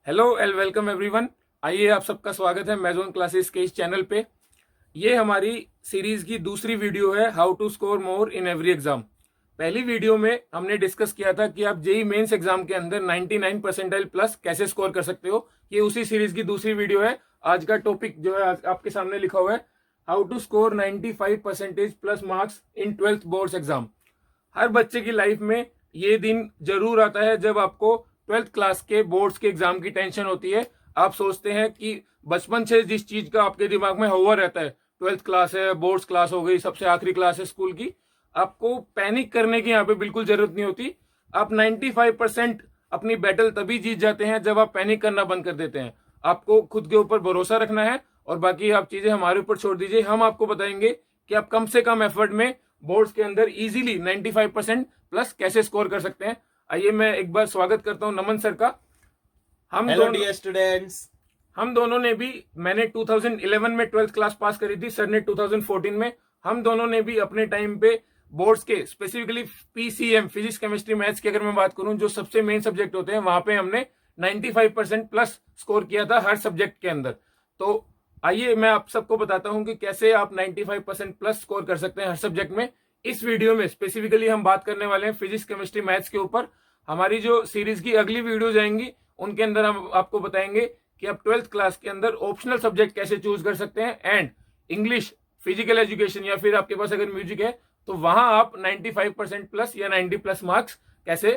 Hello and welcome everyone. आइए आप सबका स्वागत है मैज़ोन क्लासेस के इस चैनल पे। ये हमारी सीरीज की दूसरी वीडियो है, how to score more in every exam. पहली वीडियो में हमने डिस्कस किया था कि आप जेई मेंस एग्जाम के अंदर 99 परसेंटाइल प्लस कैसे स्कोर कर सकते हो। ये उसी सीरीज की दूसरी वीडियो है। आज का टॉपिक जो है आपके सामने लिखा हुआ है, how to score 95 percentage plus marks in 12th boards exam. हर बच्चे की लाइफ में ये दिन जरूर आता है जब आपको 12th क्लास के बोर्ड्स के एग्जाम की टेंशन होती है। आप सोचते हैं कि बचपन से जिस चीज का आपके दिमाग में हुआ रहता है, 12th क्लास है, बोर्ड्स क्लास हो गई, सबसे आखिरी क्लास है स्कूल की, आपको पैनिक करने की यहाँ पे बिल्कुल जरूरत नहीं होती। आप 95% अपनी बैटल तभी जीत जाते हैं जब आप पैनिक करना बंद कर देते हैं। आपको खुद के ऊपर भरोसा रखना है और बाकी आप चीजें हमारे ऊपर छोड़ दीजिए। हम आपको बताएंगे कि आप कम से कम एफर्ट में बोर्ड्स के अंदर इजीली 95% प्लस कैसे स्कोर कर सकते हैं। आइए मैं एक बार स्वागत करता हूं नमन सर का। Hello dear students. हम दोनों ने भी, मैंने 2011 में 12th क्लास पास करी थी, सर ने 2014 में। हम दोनों ने भी अपने टाइम पे बोर्ड्स के, specifically PCM, physics chemistry maths की अगर मैं बात करूं, जो सबसे मेन सब्जेक्ट होते हैं, वहां पे हमने 95% प्लस स्कोर किया था हर सब्जेक्ट के अंदर। तो आइए मैं आप सबको बताता हूं कि कैसे आप 95% प्लस स्कोर कर सकते हैं हर सब्जेक्ट में। इस वीडियो में स्पेसिफिकली हम बात करने वाले हैं फिजिक्स केमिस्ट्री मैथ्स के ऊपर। हमारी जो सीरीज की अगली वीडियो जाएंगी उनके अंदर हम आपको बताएंगे कि आप 12th क्लास के अंदर ऑप्शनल सब्जेक्ट कैसे चूज कर सकते हैं, एंड इंग्लिश, फिजिकल एजुकेशन या फिर आपके पास अगर म्यूजिक है तो वहां आप 95% प्लस या 90 प्लस मार्क्स कैसे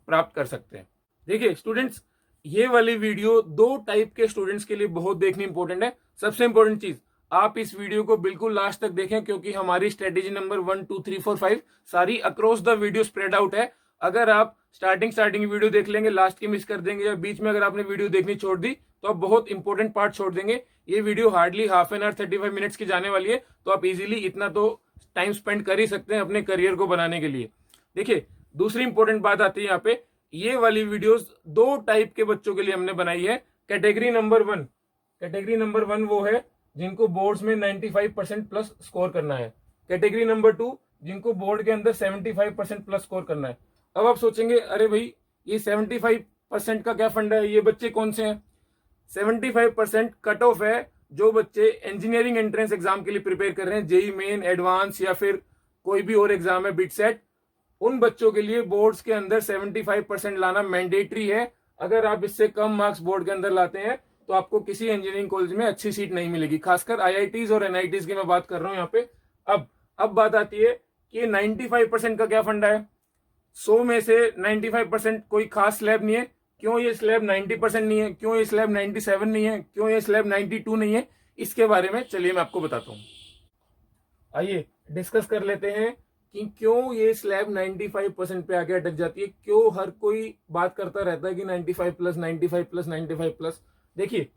प्राप्त कर सकते हैं। देखिए स्टूडेंट्स, ये वाली वीडियो दो टाइप के स्टूडेंट्स के लिए बहुत देखनी इंपॉर्टेंट है। सबसे इंपॉर्टेंट चीज, आप इस वीडियो को बिल्कुल लास्ट तक देखें क्योंकि हमारी स्ट्रेटेजी नंबर 1 2 3 4 5 सारी across the video spread out है। अगर आप स्टार्टिंग वीडियो देख लेंगे, लास्ट की मिस कर देंगे, या बीच में अगर आपने वीडियो देखनी छोड़ दी तो आप बहुत इंपॉर्टेंट पार्ट छोड़ देंगे। ये video hardly half an hour 35 minutes की जाने वाली है, तो आप इजीली इतना तो टाइम स्पेंड कर ही सकते हैं अपने करियर को बनाने के लिए। देखिए दूसरी इंपॉर्टेंट बात आती है यहाँ पे, ये वाली वीडियोस दो टाइप के बच्चों के लिए हमने बनाई है। कैटेगरी नंबर वन वो है जिनको बोर्ड्स में 95% प्लस स्कोर करना है। कैटेगरी नंबर 2 जिनको बोर्ड के अंदर 75% प्लस स्कोर करना है। अब आप सोचेंगे अरे भाई ये 75% का क्या फंडा है, ये बच्चे कौन से हैं? 75% कट ऑफ है जो बच्चे इंजीनियरिंग एंट्रेंस एग्जाम के लिए प्रिपेयर कर रहे हैं, जेई मेन, एडवांस या फिर कोई भी और एग्जाम है, बिटसेट। उन बच्चों के लिए बोर्ड्स के अंदर 75% लाना मैंडेटरी है। अगर आप इससे कम मार्क्स बोर्ड के अंदर लाते हैं तो आपको किसी इंजीनियरिंग कॉलेज में अच्छी सीट नहीं मिलेगी, खासकर आईआईटीज और एनआईटीज की मैं बात कर रहा हूं यहाँ पे। अब बात आती है कि 95% का क्या फंडा है। 100 में से 95% कोई खास स्लैब नहीं है। क्यों ये स्लैब 90% नहीं है, क्यों ये स्लैब 97 नहीं है, क्यों ये स्लैब 92 नहीं है, इसके बारे में चलिए मैं आपको बताता हूं। आइए डिस्कस कर लेते हैं कि क्यों ये स्लैब 95% पे आके अटक जाती है। क्यों हर कोई बात करता रहता है कि 95 प्लस 95 प्लस 95 प्लस। देखिए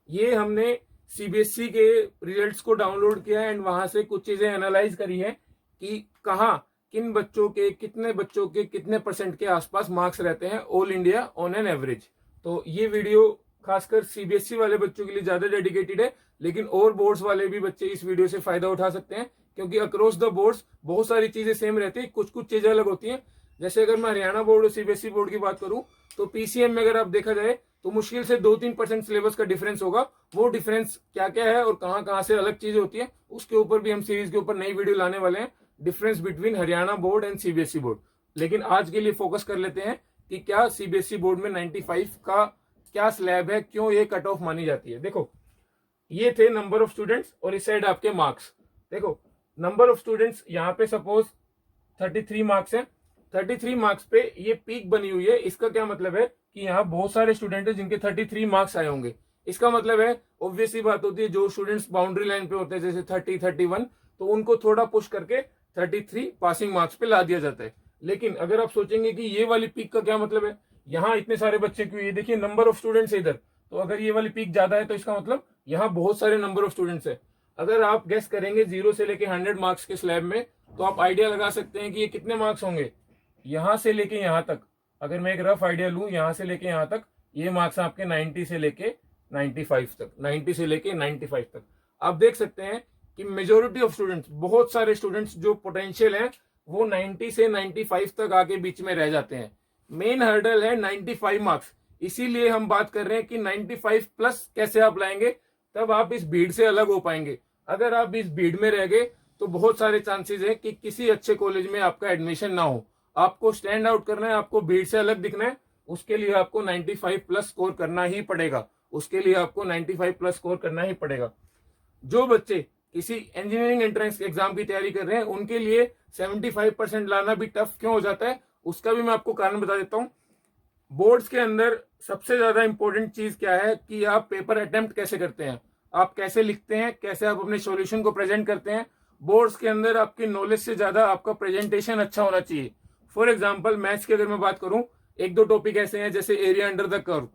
ये हमने सीबीएसई के रिजल्ट्स को डाउनलोड किया एंड वहां से कुछ चीजें एनालाइज करी है कि कहाँ किन बच्चों के, कितने बच्चों के कितने परसेंट के आसपास मार्क्स रहते हैं all India on an average. तो ये वीडियो खासकर सीबीएसई वाले बच्चों के लिए ज्यादा डेडिकेटेड है, लेकिन और बोर्ड्स वाले भी बच्चे इस वीडियो से फायदा उठा सकते हैं क्योंकि अक्रॉस द बोर्ड्स बहुत सारी चीजें सेम रहती है, कुछ कुछ चीजें अलग होती हैं। जैसे अगर मैं हरियाणा बोर्ड और सीबीएसई बोर्ड की बात करूं तो पीसीएम में अगर आप देखा जाए तो मुश्किल से 2-3% सिलेबस का डिफरेंस होगा। वो डिफरेंस क्या क्या है और कहां कहां से अलग चीजें होती है उसके ऊपर भी हम सीरीज के ऊपर नई वीडियो लाने वाले हैं, difference between Haryana board and CBSE board. लेकिन आज के लिए फोकस कर लेते हैं कि क्या सीबीएसई बोर्ड में 95 का क्या स्लैब है, क्यों ये कट ऑफ मानी जाती है। देखो ये थे नंबर ऑफ स्टूडेंट्स और इस साइड आपके मार्क्स। देखो नंबर ऑफ स्टूडेंट्स यहाँ पे सपोज 33 मार्क्स है। 33 मार्क्स पे ये पीक बनी हुई है। इसका क्या मतलब है कि यहाँ बहुत सारे स्टूडेंट है जिनके 33 मार्क्स आए होंगे। इसका मतलब है ऑब्वियसली बात होती है, जो स्टूडेंट्स बाउंड्री लाइन पे होते हैं जैसे 30 31, तो उनको थोड़ा पुश करके 33 पासिंग मार्क्स पे ला दिया जाता है। लेकिन अगर आप सोचेंगे कि ये वाली पीक का क्या मतलब है, यहाँ इतने सारे बच्चे क्यों, ये देखिए नंबर ऑफ स्टूडेंट्स है इधर, तो अगर ये वाली पीक ज्यादा है तो इसका मतलब यहाँ बहुत सारे नंबर ऑफ स्टूडेंट्स है। अगर आप गेस करेंगे 0 से लेके 100 मार्क्स के स्लैब में तो आप आइडिया लगा सकते हैं कि ये कितने मार्क्स होंगे। यहां से लेके यहां तक, अगर मैं एक रफ आइडिया लूं, यहां से लेके यहां तक ये मार्क्स आपके 90 से लेके 95 तक, 90 से लेके 95 तक। आप देख सकते हैं कि मेजोरिटी ऑफ स्टूडेंट्स, बहुत सारे स्टूडेंट्स जो पोटेंशियल हैं वो 90 से 95 तक आके बीच में रह जाते हैं। मेन हर्डल है 95 मार्क्स। इसीलिए हम बात कर रहे हैं कि 95 प्लस कैसे आप लाएंगे, तब आप इस भीड़ से अलग हो पाएंगे। अगर आप इस भीड़ में रह गए तो बहुत सारे चांसेस है कि किसी अच्छे कॉलेज में आपका एडमिशन ना हो। आपको स्टैंड आउट करना है, आपको भीड़ से अलग दिखना है, उसके लिए आपको 95 प्लस स्कोर करना ही पड़ेगा। उसके लिए आपको 95 प्लस स्कोर करना ही पड़ेगा। जो बच्चे किसी इंजीनियरिंग एंट्रेंस एग्जाम की तैयारी कर रहे हैं उनके लिए 75% लाना भी टफ क्यों हो जाता है, उसका भी मैं आपको कारण बता देता हूं। बोर्ड्स के अंदर सबसे ज्यादा इंपॉर्टेंट चीज क्या है कि आप पेपर अटेम्प्ट कैसे करते हैं, आप कैसे लिखते हैं, कैसे आप अपने सॉल्यूशन को प्रेजेंट करते हैं। बोर्ड्स के अंदर आपकी नॉलेज से ज्यादा आपका प्रेजेंटेशन अच्छा होना चाहिए। फॉर एग्जाम्पल मैथ्स की अगर मैं बात करूं, एक दो टॉपिक ऐसे हैं जैसे एरिया अंडर द कर्व।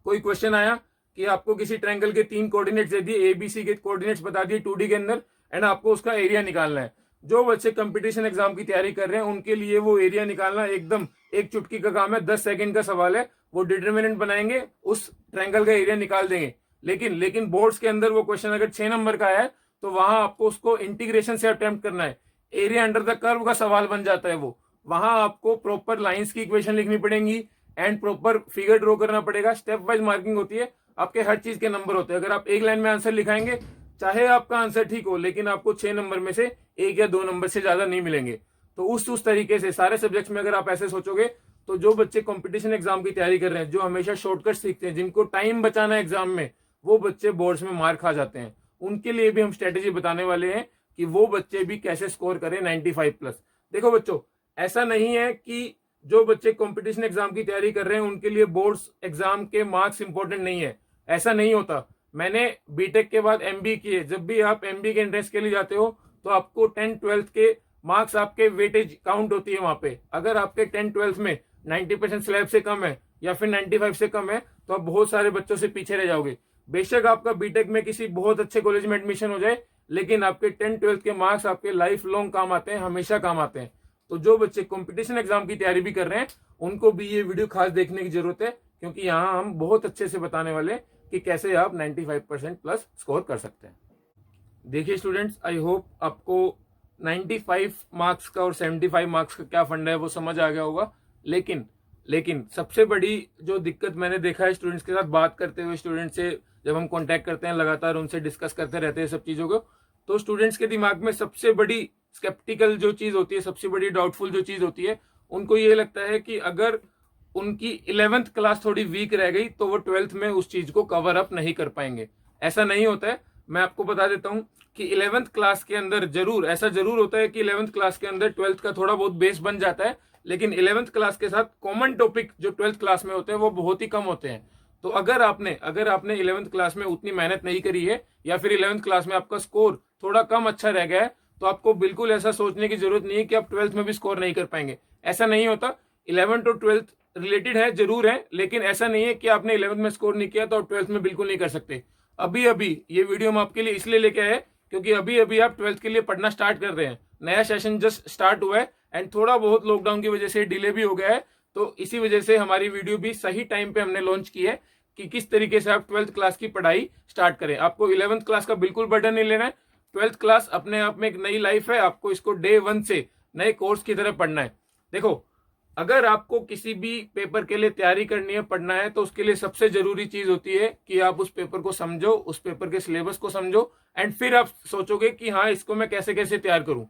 कोई क्वेश्चन आया कि आपको किसी ट्रायंगल के 3 कोऑर्डिनेट्स दे दिए, एबीसी के कोऑर्डिनेट्स बता दिए 2D के अंदर, एंड आपको उसका एरिया निकालना है। जो बच्चे कंपटीशन एग्जाम की तैयारी कर रहे हैं उनके लिए वो एरिया निकालना एकदम एक चुटकी का काम है, 10 सेकंड का सवाल है। वो डिटर्मिनेंट बनाएंगे, उस ट्रायंगल का एरिया निकाल देंगे। लेकिन बोर्ड्स के अंदर वो क्वेश्चन अगर 6 नंबर का है तो वहां आपको उसको इंटीग्रेशन से अटेम्प्ट करना है। एरिया अंडर द कर्व का सवाल बन जाता है वो। वहां आपको प्रॉपर लाइंस की इक्वेशन लिखनी पड़ेगी एंड प्रॉपर फिगर ड्रॉ करना पड़ेगा। स्टेप वाइज मार्किंग होती है, आपके हर चीज के नंबर होते हैं। अगर आप एक लाइन में आंसर लिखाएंगे, चाहे आपका आंसर ठीक हो, लेकिन आपको 6 नंबर में से 1 या 2 नंबर से ज्यादा नहीं मिलेंगे। तो उस तरीके से सारे सब्जेक्ट्स में अगर आप ऐसे सोचोगे तो जो बच्चे कंपटीशन एग्जाम की तैयारी कर रहे हैं, जो हमेशा शॉर्टकट सीखते हैं, जिनको टाइम बचाना है एग्जाम में, वो बच्चे बोर्ड्स में मार खा जाते हैं। उनके लिए भी हम स्ट्रेटेजी बताने वाले हैं कि वो बच्चे भी कैसे स्कोर करें 95 प्लस। देखो बच्चों, ऐसा नहीं है कि जो बच्चे कंपटीशन एग्जाम की तैयारी कर रहे हैं उनके लिए बोर्ड्स एग्जाम के मार्क्स इंपॉर्टेंट नहीं है, ऐसा नहीं होता। मैंने बीटेक के बाद एमबी किए। जब भी आप एमबी के एंट्रेंस के लिए जाते हो तो आपको 10-12 के मार्क्स, आपके वेटेज काउंट होती है वहां पे। अगर आपके 10-12 में 90% स्लैब से कम है या फिर 95 से कम है तो आप बहुत सारे बच्चों से पीछे रह जाओगे। बेशक आपका बीटेक में किसी बहुत अच्छे कॉलेज में एडमिशन हो जाए, लेकिन आपके 10-12 के मार्क्स आपके लाइफ लॉन्ग काम आते हैं, हमेशा काम आते हैं। तो जो बच्चे कंपटीशन एग्जाम की तैयारी भी कर रहे हैं उनको भी ये वीडियो खास देखने की जरूरत है, क्योंकि यहाँ हम बहुत अच्छे से बताने वाले हैं कि कैसे आप 95% प्लस स्कोर कर सकते हैं। देखिए स्टूडेंट्स, आई होप आपको 95 मार्क्स का और 75 मार्क्स का क्या फंडा है वो समझ आ गया होगा। लेकिन सबसे बड़ी जो दिक्कत मैंने देखा है स्टूडेंट्स के साथ बात करते हुए, स्टूडेंट से जब हम कांटेक्ट करते हैं, लगातार उनसे डिस्कस करते रहते हैं सब चीजों को, तो स्टूडेंट्स के दिमाग में सबसे बड़ी स्केप्टिकल जो चीज होती है, सबसे बड़ी डाउटफुल जो चीज होती है, उनको ये लगता है कि अगर उनकी 11th क्लास थोड़ी वीक रह गई तो वो 12th में उस चीज को कवर अप नहीं कर पाएंगे। ऐसा नहीं होता है। मैं आपको बता देता हूं कि 11th क्लास के अंदर ऐसा जरूर होता है कि 11th क्लास के अंदर 12th का थोड़ा बहुत बेस बन जाता है, लेकिन 11th क्लास के साथ कॉमन टॉपिक जो 12th क्लास में होते हैं वो बहुत ही कम होते हैं। तो अगर आपने 11th क्लास में उतनी मेहनत नहीं करी है या फिर 11th क्लास में आपका स्कोर थोड़ा कम अच्छा रह गया है, तो आपको बिल्कुल ऐसा सोचने की जरूरत नहीं है कि आप 12th में भी स्कोर नहीं कर पाएंगे। ऐसा नहीं होता। 11th और 12th रिलेटेड है, जरूर है, लेकिन ऐसा नहीं है कि आपने 11th में स्कोर नहीं किया तो आप 12th में बिल्कुल नहीं कर सकते। अभी ये वीडियो हम आपके लिए इसलिए लेके आए क्योंकि अभी आप 12th के लिए पढ़ना स्टार्ट कर रहे हैं। नया सेशन जस्ट स्टार्ट हुआ है एंड थोड़ा बहुत लॉकडाउन की वजह से डिले भी हो गया है, तो इसी वजह से हमारी वीडियो भी सही टाइम पे हमने लॉन्च की है कि किस तरीके से आप 12th क्लास की पढ़ाई स्टार्ट करें। आपको 11th क्लास का बिल्कुल बर्डन नहीं लेना है। 12th क्लास अपने आप में एक नई लाइफ है, आपको इसको डे 1 से नए कोर्स की तरह पढ़ना है। देखो, अगर आपको किसी भी पेपर के लिए तैयारी करनी है, पढ़ना है, तो उसके लिए सबसे जरूरी चीज होती है कि आप उस पेपर को समझो, उस पेपर के सिलेबस को समझो, एंड फिर आप सोचोगे कि हाँ, इसको मैं कैसे कैसे तैयार करूं।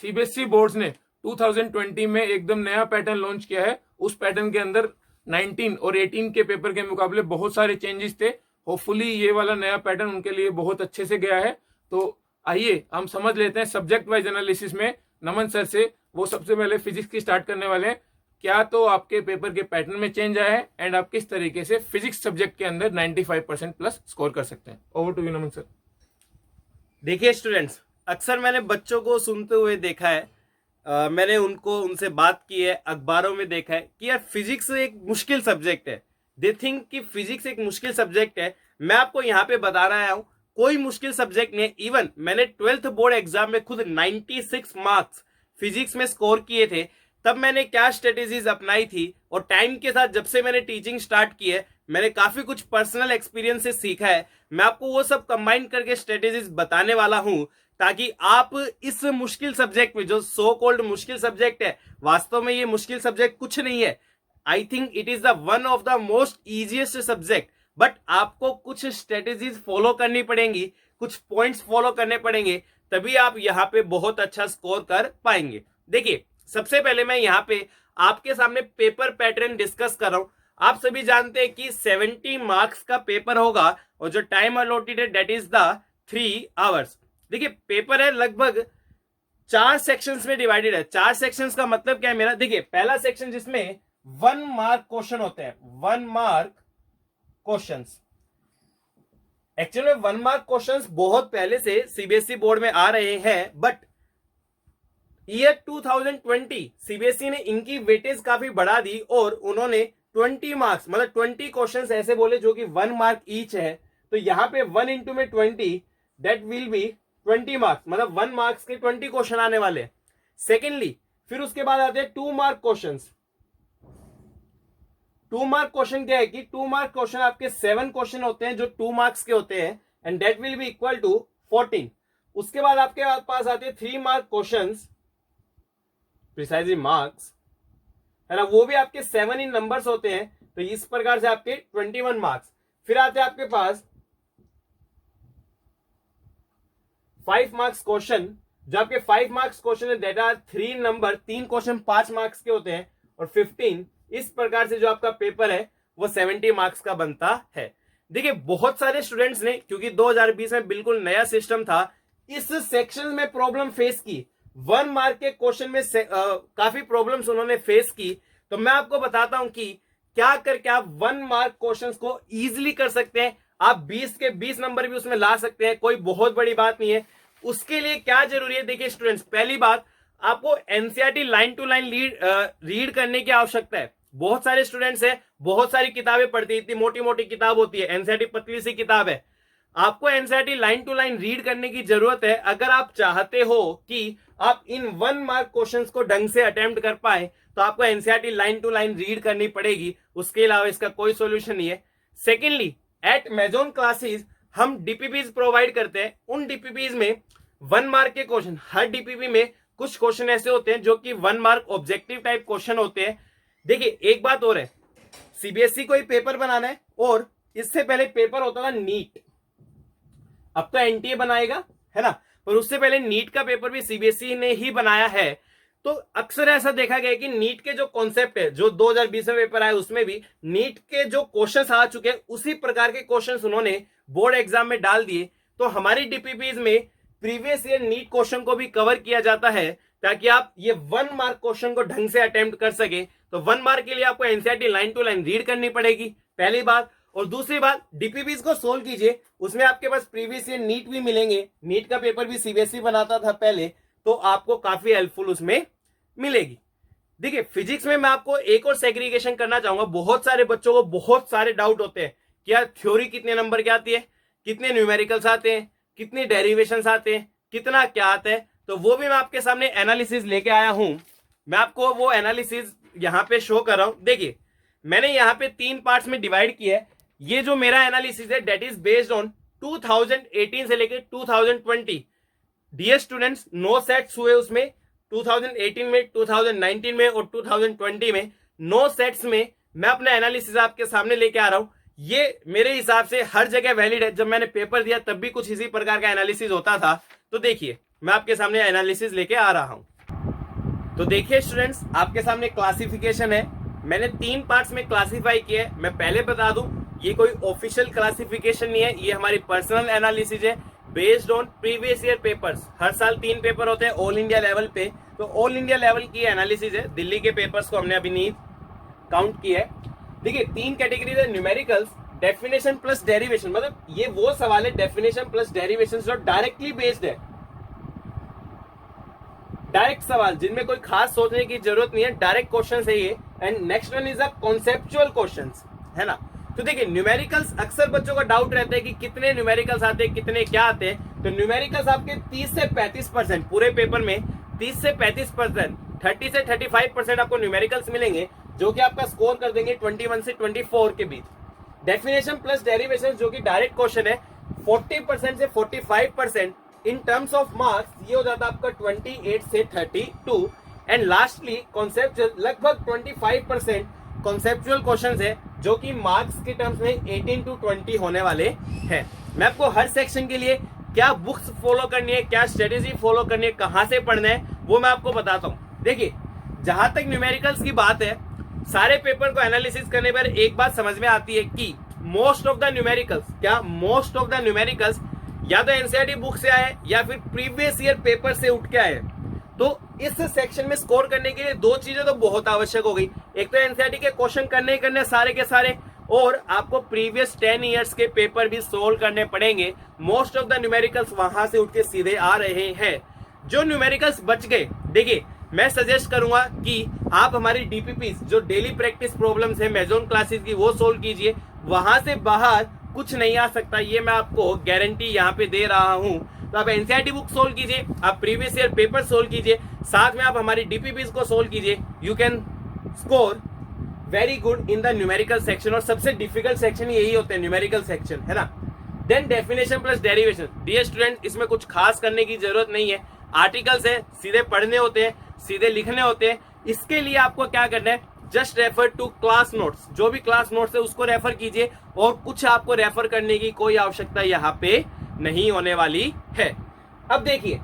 सीबीएसई बोर्ड्स ने 2020 में एकदम नया पैटर्न लॉन्च किया है। उस पैटर्न के अंदर 19 और 18 के पेपर के मुकाबले बहुत सारे चेंजेस थे। होपफुली ये वाला नया पैटर्न उनके लिए बहुत अच्छे से गया है। तो आइए हम समझ लेते हैं सब्जेक्ट वाइज एनालिसिस में नमन सर से। वो सबसे पहले फिजिक्स की स्टार्ट करने वाले हैं। क्या तो आपके पेपर के पैटर्न में चेंज आया है एंड आप किस तरीके से फिजिक्स सब्जेक्ट के अंदर 95% प्लस स्कोर कर सकते हैं। Over to you Naman sir. देखिए स्टूडेंट्स, अक्सर मैंने बच्चों को सुनते हुए देखा है, मैंने उनसे बात की है, अखबारों में देखा है कि यार फिजिक्स एक मुश्किल सब्जेक्ट है। दे थिंक कि फिजिक्स एक मुश्किल सब्जेक्ट है। मैं आपको यहाँ पे बता रहा हूँ कोई मुश्किल सब्जेक्ट नहीं है। इवन मैंने 12th बोर्ड एग्जाम में खुद 96 मार्क्स फिजिक्स में स्कोर किए थे। तब मैंने क्या स्ट्रेटेजीज अपनाई थी, और टाइम के साथ जब से मैंने टीचिंग स्टार्ट की है मैंने काफी कुछ पर्सनल एक्सपीरियंस से सीखा है। मैं आपको वो सब कंबाइन करके स्ट्रेटेजीज बताने वाला हूं ताकि आप इस मुश्किल सब्जेक्ट में, जो सो कॉल्ड मुश्किल सब्जेक्ट है, वास्तव में ये मुश्किल सब्जेक्ट कुछ नहीं है। I think it is the one of the most easiest subject, but आपको कुछ स्ट्रेटेजीज फॉलो करनी पड़ेंगी, कुछ पॉइंट्स फॉलो करने पड़ेंगे, तभी आप यहाँ पे बहुत अच्छा स्कोर कर पाएंगे। देखिए, सबसे पहले मैं यहाँ पे आपके सामने पेपर पैटर्न डिस्कस कर रहा हूं। आप सभी जानते हैं कि 70 मार्क्स का पेपर होगा और जो टाइम अलॉटेड है डेट इज द 3 आवर्स। देखिए, पेपर है लगभग 4 सेक्शंस में डिवाइडेड है। 4 सेक्शंस का मतलब क्या है मेरा? देखिए, पहला सेक्शन जिसमें 1 मार्क क्वेश्चन होते हैं, 1 मार्क क्वेश्चंस। एक्चुअली में 1 मार्क क्वेश्चंस बहुत पहले से सीबीएसई बोर्ड में आ रहे हैं, बट ईयर 2020 सीबीएसई ने इनकी वेटेज काफी बढ़ा दी और उन्होंने 20 मार्क्स मतलब 20 क्वेश्चंस ऐसे बोले जो कि 1 मार्क ईच है। तो यहां पे 1 इंटू में 20 दैट विल बी 20 मार्क्स, मतलब 1 मार्क्स के 20 क्वेश्चन आने वाले। सेकेंडली, फिर उसके बाद आते हैं 2 मार्क क्वेश्चंस। 2 मार्क क्वेश्चन क्या है कि 2 मार्क क्वेश्चन आपके 7 क्वेश्चन होते हैं जो 2 मार्क्स के होते हैं, and that will be equal to 14। उसके बाद आपके पास आते हैं 3 मार्क क्वेश्चंस, प्रिसाइजली मार्क्स, है ना, वो भी आपके 7 इन नंबर्स होते हैं, तो इस प्रकार से आपके 21 मार्क्स। फिर आते हैं आपके पास 5 मार्क्स क्वेश्चन, जो आपके 5 मार्क्स क्वेश्चन है that are 3 number, 3 question 5 marks के होते हैं, और 15 इस प्रकार से जो आपका पेपर है वो 70 मार्क्स का बनता है। देखिए, बहुत सारे स्टूडेंट्स ने, क्योंकि 2020 में बिल्कुल नया सिस्टम था, इस सेक्शन में प्रॉब्लम फेस की। 1 मार्क के क्वेश्चन में काफी प्रॉब्लम्स उन्होंने फेस की। तो मैं आपको बताता हूं कि क्या करके आप 1 मार्क क्वेश्चंस को इजीली कर सकते हैं। आप 20 के 20 नंबर भी उसमें ला सकते हैं, कोई बहुत बड़ी बात नहीं है। उसके लिए क्या जरूरी है? देखिए स्टूडेंट्स, पहली बात, आपको NCERT line to line read करने की आवश्यकता है। बहुत सारे स्टूडेंट्स हैं, बहुत सारी किताबें पढ़ती है, इतनी मोटी मोटी किताब होती है, एनसीईआरटी पतली सी किताब है। आपको NCERT line to line read करने की जरूरत है अगर आप चाहते हो कि आप इन 1 मार्क क्वेश्चंस को ढंग से अटेम्प्ट कर पाए, तो आपको NCERT line to line read करनी पड़ेगी। उसके अलावा इसका कोई सॉल्यूशन नहीं है। सेकेंडली, एट मेजोन क्लासेस हम डीपीपीज प्रोवाइड करते हैं। उन डीपीपीज में 1 मार्क के क्वेश्चन, हर डीपीपी में कुछ क्वेश्चन ऐसे होते हैं जो कि 1 मार्क ऑब्जेक्टिव टाइप क्वेश्चन होते हैं। देखिए, एक बात और है, सीबीएसई को ही पेपर बनाना है, और इससे पहले पेपर होता था नीट, अब तो एनटीए बनाएगा, है ना, पर उससे पहले नीट का पेपर भी सीबीएसई ने ही बनाया है। तो अक्सर ऐसा देखा गया कि नीट के जो कॉन्सेप्ट है, जो 2020 में पेपर आया, उसमें भी नीट के जो क्वेश्चंस आ चुके हैं, उसी प्रकार के क्वेश्चंस उन्होंने बोर्ड एग्जाम में डाल दिए। तो हमारी डीपीपीज में प्रीवियस ईयर नीट क्वेश्चन को भी कवर किया जाता है, ताकि आप ये 1 मार्क क्वेश्चन को ढंग से अटेम्प्ट कर सके। तो 1 मार्क के लिए आपको NCERT line to line read करनी पड़ेगी, पहली बात। और दूसरी बात, डीपीपीज को सोल्व कीजिए, उसमें आपके पास प्रीवियस ईयर नीट भी मिलेंगे। नीट का पेपर भी सीबीएसई बनाता था पहले, तो आपको काफी हेल्पफुल उसमें मिलेगी। देखिए, फिजिक्स में मैं आपको एक और सेग्रीगेशन करना चाहूंगा। बहुत सारे बच्चों को बहुत सारे डाउट होते हैं कि यार थ्योरी कितने नंबर की आती है, कितने न्यूमेरिकल्स आते हैं, कितने डेरिवेशंस आते हैं, कितना क्या आता है। तो वो भी मैं आपके सामने एनालिसिस लेके आया हूं। मैं आपको वो एनालिसिस यहां पे शो कर रहा हूं। देखिए, मैंने यहां पे 3 पार्ट्स में डिवाइड किया है। ये जो मेरा एनालिसिस है डेट इज बेस्ड ऑन 2018 से लेकर 2020। डियर स्टूडेंट्स, 9 सेट्स हुए उसमें, 2018 में, 2019 में और 2020 में। 9 सेट्स में मैं अपना एनालिसिस आपके सामने लेके आ रहा हूं। ये मेरे हिसाब से हर जगह वैलिड है। जब मैंने पेपर दिया तब भी कुछ इसी प्रकार का एनालिसिस होता था। तो देखिए, मैं आपके सामने एनालिसिस लेके आ रहा हूं। तो देखिए स्टूडेंट्स, आपके सामने क्लासिफिकेशन है। मैंने 3 पार्ट्स में क्लासिफाई किया है। मैं पहले बता दूं, ये कोई ऑफिशियल क्लासिफिकेशन नहीं है, ये हमारी पर्सनल एनालिसिस है based on previous year papers. हर साल 3 पेपर होते हैं ऑल इंडिया लेवल पे, तो ऑल इंडिया लेवल की एनालिसिस है। दिल्ली के पेपर्स को हमने अभी नहीं काउंट किया है। देखिए, 3 कैटेगरीज है, न्यूमेरिकल्स, डेफिनेशन प्लस डेरिवेशन। मतलब ये वो सवाल है डेफिनेशन प्लस डेरिवेशन जो डायरेक्टली बेस्ड है, डायरेक्ट सवाल जिनमें कोई खास सोचने की जरूरत नहीं है, डायरेक्ट क्वेश्चन है ये। And next one is a conceptual questions, है ना। तो देखिए, न्यूमेरिकल्स अक्सर बच्चों का डाउट रहता है कि कितने न्यूमेरिकल्स आते हैं, कितने क्या आते हैं। तो न्यूमेरिकल्स आपके 30 से 35% पूरे पेपर में 30 से 35%, 30 से 35% आपको न्यूमेरिकल्स मिलेंगे, जो कि आपका स्कोर कर देंगे 21 से 24 के बीच। डेफिनेशन प्लस डेरिवेशन जो कि डायरेक्ट क्वेश्चन है, 40% से 45%। इन टर्म्स ऑफ मार्क्स ये हो जाता है आपका 28 से 32। एंड लास्टली कॉन्सेप्चुअल लगभग 25%, कॉन्सेप्चुअल क्वेश्चंस है जो कि मार्क्स के टर्म्स में 18 to 20 होने वाले हैं। मैं आपको हर सेक्शन के लिए क्या बुक्स फॉलो करनी है, क्या स्ट्रेटेजी फॉलो करनी है, कहां से पढ़ना है, वो मैं आपको बताता हूं। देखिए, जहां तक न्यूमेरिकल्स की बात है, सारे पेपर को एनालिसिस करने पर एक बात समझ में आती है कि मोस्ट ऑफ द न्यूमेरिकल्स या तो एनसीईआरटी बुक से आए या फिर प्रीवियस ईयर पेपर से उठ के आए। तो इस सेक्शन में स्कोर करने के लिए दो चीजें तो बहुत आवश्यक हो गई। एक तो एनसीईआरटी के क्वेश्चन करने ही करने सारे के सारे, और आपको प्रीवियस 10 इयर्स के पेपर भी सोल्व करने पड़ेंगे। मोस्ट ऑफ द न्यूमेरिकल्स वहां से उठ के सीधे आ रहे हैं। जो न्यूमेरिकल्स बच गए, देखिए मैं सजेस्ट करूंगा कि आप हमारी डीपीपी जो डेली प्रैक्टिस प्रॉब्लम्स है मेजोन क्लासेस की, वो सोल्व कीजिए। वहां से बाहर कुछ नहीं आ सकता, ये मैं आपको गारंटी यहाँ पे दे रहा हूं। तो आप एनसीईआरटी बुक सोल्व कीजिए, आप प्रीवियस ईयर पेपर सोल्व कीजिए, साथ में आप हमारी डीपीपीज को सोल्व कीजिए। You can score very good in the numerical section. और सबसे डिफिकल्ट सेक्शन यही होते हैं, न्यूमेरिकल सेक्शन, है ना। Then definition plus derivation. Dear student, इसमें कुछ खास करने की जरूरत नहीं है। आर्टिकल्स है, सीधे पढ़ने होते हैं, सीधे लिखने होते हैं। इसके लिए आपको क्या करना है, just refer to class notes. जो भी क्लास नोट्स है उसको रेफर कीजिए, और कुछ आपको रेफर करने की कोई आवश्यकता यहाँ पे नहीं होने वाली है। अब देखिए,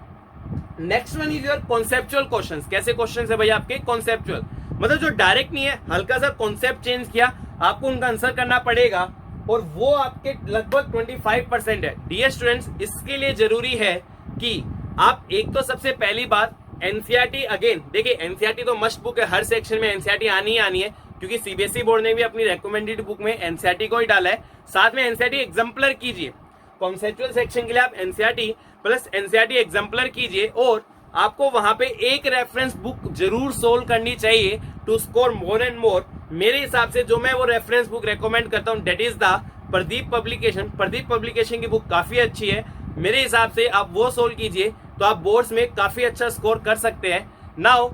next one is your conceptual questions. कैसे क्वेश्चंस है भाई आपके? कॉन्सेप्चुअल, मतलब जो डायरेक्ट नहीं है, हल्का सा कॉन्सेप्ट चेंज किया, आपको उनका आंसर करना पड़ेगा, और वो आपके लगभग 25% है। डियर स्टूडेंट्स, इसके लिए जरूरी है कि आप एक तो सबसे पहली बात एनसीईआरटी, अगेन देखिए एनसीईआरटी तो मस्ट बुक है, हर सेक्शन में एनसीईआरटी आनी ही आनी है, क्योंकि सीबीएसई बोर्ड ने भी अपनी रेकमेंडेड बुक में एनसीईआरटी को ही डाला है। साथ में एनसीईआरटी एग्जाम्पलर कीजिए। कॉन्सेप्चुअल सेक्शन के लिए आप एनसीईआरटी प्लस एनसीईआरटी एग्जाम्पलर कीजिए, और आपको वहां पे एक रेफरेंस बुक जरूर सोल्व करनी चाहिए to score more and more. मेरे हिसाब से जो मैं वो रेफरेंस बुक रेकमेंड करता हूं, that is the Pradeep publication. Pradeep publication की बुक काफी अच्छी है, मेरे हिसाब से आप वो सोल्व कीजिए, तो आप बोर्ड्स में काफी अच्छा स्कोर कर सकते हैं। नाउ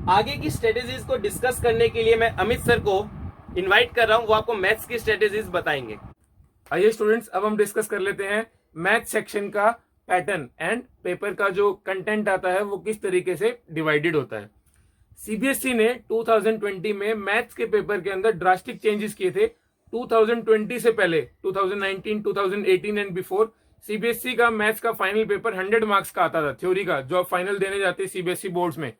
आगे की स्ट्रेटेजीज को डिस्कस करने के लिए मैं अमित सर को इनवाइट कर रहा हूं, वो आपको मैथ्स की स्ट्रेटेजीज बताएंगे। आइए स्टूडेंट्स, अब हम डिस्कस कर लेते हैं मैथ सेक्शन का पैटर्न एंड पेपर का जो कंटेंट आता है वो किस तरीके से डिवाइडेड होता है। सीबीएसई ने 2020 में मैथ्स के पेपर के अंदर ड्रास्टिक चेंजेस किए थे। 2020 से पहले 2019, 2018 एंड बिफोर सीबीएसई का मैथ्स का फाइनल पेपर 100 मार्क्स का आता था, थ्योरी का, जो आप फाइनल देने जाते सीबीएसई बोर्ड्स में।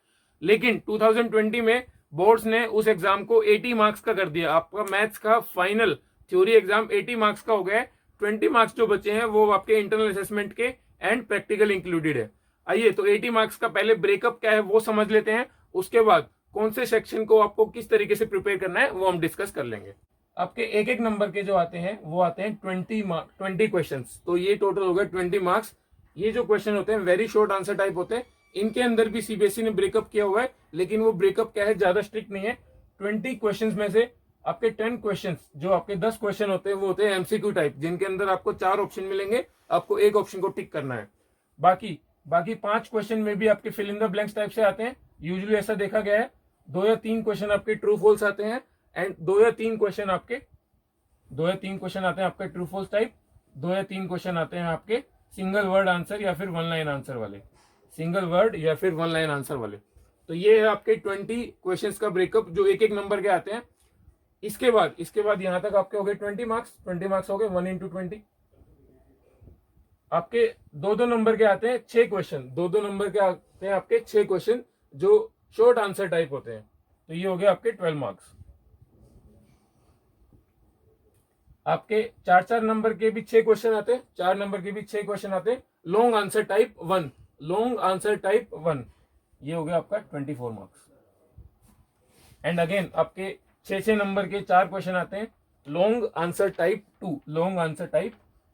लेकिन 2020 में बोर्ड्स ने उस एग्जाम को 80 मार्क्स का कर दिया। आपका मैथ्स का फाइनल थ्योरी एग्जाम 80 मार्क्स का हो गया है। 20 मार्क्स जो बचे हैं वो आपके इंटरनल असेसमेंट के एंड प्रैक्टिकल इंक्लूडेड है। आइए तो 80 मार्क्स का पहले ब्रेकअप क्या है वो समझ लेते हैं, उसके बाद कौन से सेक्शन को आपको किस तरीके से प्रिपेयर करना है वो हम डिस्कस कर लेंगे। आपके एक एक नंबर के जो आते हैं वो आते हैं 20 क्वेश्चंस, तो ये टोटल हो गया 20 मार्क्स। ये जो क्वेश्चन होते हैं वेरी शॉर्ट आंसर टाइप होते हैं। इनके अंदर भी सीबीएसई ने ब्रेकअप किया हुआ है, लेकिन वो ब्रेकअप क्या है, ज्यादा स्ट्रिक्ट नहीं है। 20 क्वेश्चन में से आपके 10 क्वेश्चन, जो आपके 10 क्वेश्चन होते हैं वो होते हैं एमसीक्यू टाइप, जिनके अंदर आपको 4 ऑप्शन मिलेंगे, आपको एक ऑप्शन को टिक करना है। बाकी 5 क्वेश्चन में भी आपके fill in the blanks type से आते हैं। यूजुअली ऐसा देखा गया है 2 या 3 क्वेश्चन आपके ट्रू फॉल्स आते हैं, एंड 2 या 3 क्वेश्चन आते हैं आपके ट्रू फॉल्स टाइप। 2 या 3 क्वेश्चन आते हैं आपके सिंगल वर्ड आंसर या फिर वन लाइन आंसर वाले, सिंगल वर्ड या फिर वन लाइन आंसर वाले। तो ये है आपके 20 क्वेश्चंस का ब्रेकअप, जो एक एक नंबर के आते हैं। इसके बाद यहां तक आपके हो गए 20 मार्क्स हो गए 1 into 20। आपके 2 नंबर के आते हैं 6 क्वेश्चन, 2 नंबर के आते हैं आपके 6 क्वेश्चन जो शॉर्ट आंसर टाइप होते हैं, तो ये हो गए आपके 12 मार्क्स। आपके 4 नंबर के भी 6 क्वेश्चन आते हैं, 4 नंबर के भी 6 क्वेश्चन आते हैं लॉन्ग आंसर टाइप 1, ये हो गया आपका 24 मार्क्स। एंड अगेन आपके 6 नंबर के 4 क्वेश्चन आते हैं लॉन्ग आंसर टाइप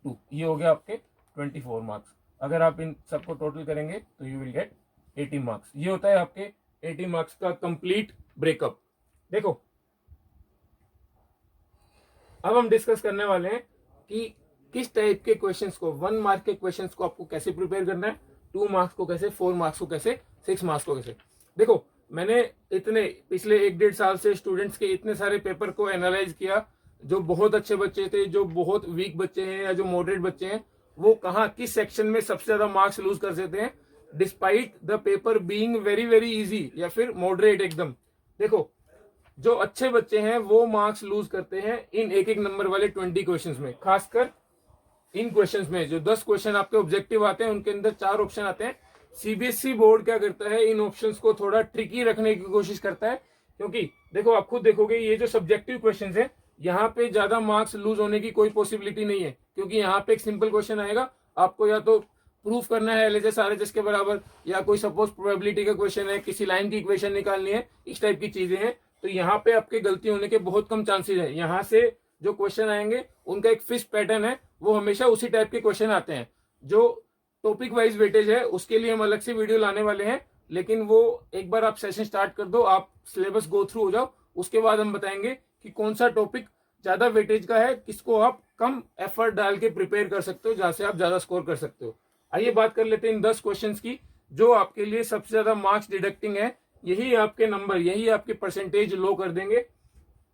2, ये हो गया आपके 24 मार्क्स। अगर आप इन सबको टोटल करेंगे तो यू विल गेट 80 मार्क्स। ये होता है आपके 80 मार्क्स का कंप्लीट ब्रेकअप। देखो, अब हम डिस्कस करने वाले हैं कि किस टाइप के क्वेश्चंस को, 1 मार्क के क्वेश्चंस को आपको कैसे प्रिपेयर करना है, 2 मार्क्स को कैसे, 4 मार्क्स को कैसे, 6 मार्क्स को कैसे। देखो, मैंने पिछले 1-1.5 साल से स्टूडेंट्स के इतने सारे पेपर को एनालाइज किया, जो बहुत अच्छे बच्चे थे, जो बहुत वीक बच्चे हैं या जो मॉडरेट बच्चे हैं, वो कहाँ किस सेक्शन में सबसे ज्यादा मार्क्स लूज कर सकते हैं, despite the paper being very very easy या फिर मॉडरेट एकदम। देखो, जो अच्छे बच्चे हैं वो मार्क्स लूज करते हैं इन एक एक नंबर वाले 20 क्वेश्चंस में। खासकर इन क्वेश्चंस में जो 10 क्वेश्चन आपके ऑब्जेक्टिव आते हैं उनके अंदर 4 ऑप्शन आते हैं। सीबीएसई बोर्ड क्या करता है, इन ऑप्शंस को थोड़ा ट्रिकी रखने की कोशिश करता है, क्योंकि देखो आप खुद देखोगे ये जो सब्जेक्टिव क्वेश्चंस है यहाँ पे ज्यादा मार्क्स लूज होने की कोई पॉसिबिलिटी नहीं है, क्योंकि यहाँ पे एक सिंपल क्वेश्चन आएगा, आपको या तो प्रूफ करना है एलएचएस आरएचएस के बराबर, या कोई सपोज प्रोबेबिलिटी का क्वेश्चन है, किसी लाइन की इक्वेशन निकालनी है, इस टाइप की चीजें हैं। तो यहाँ पे आपके गलती होने के बहुत कम चांसेस है। यहाँ से जो क्वेश्चन आएंगे उनका एक फिक्स पैटर्न है, वो हमेशा उसी टाइप के क्वेश्चन आते हैं। जो टॉपिक वाइज वेटेज है उसके लिए हम अलग से वीडियो लाने वाले हैं, लेकिन वो एक बार आप सेशन स्टार्ट कर दो, आप सिलेबस गो थ्रू हो जाओ, उसके बाद हम बताएंगे कि कौन सा टॉपिक ज्यादा वेटेज का है, किसको आप कम एफर्ट डाल के प्रिपेयर कर सकते हो, जहां से आप ज्यादा स्कोर कर सकते हो। आइए बात कर लेते हैं इन 10 क्वेश्चंस की जो आपके लिए सबसे ज्यादा मार्क्स डिडक्टिंग है, यही आपके नंबर, यही आपके परसेंटेज लो कर देंगे।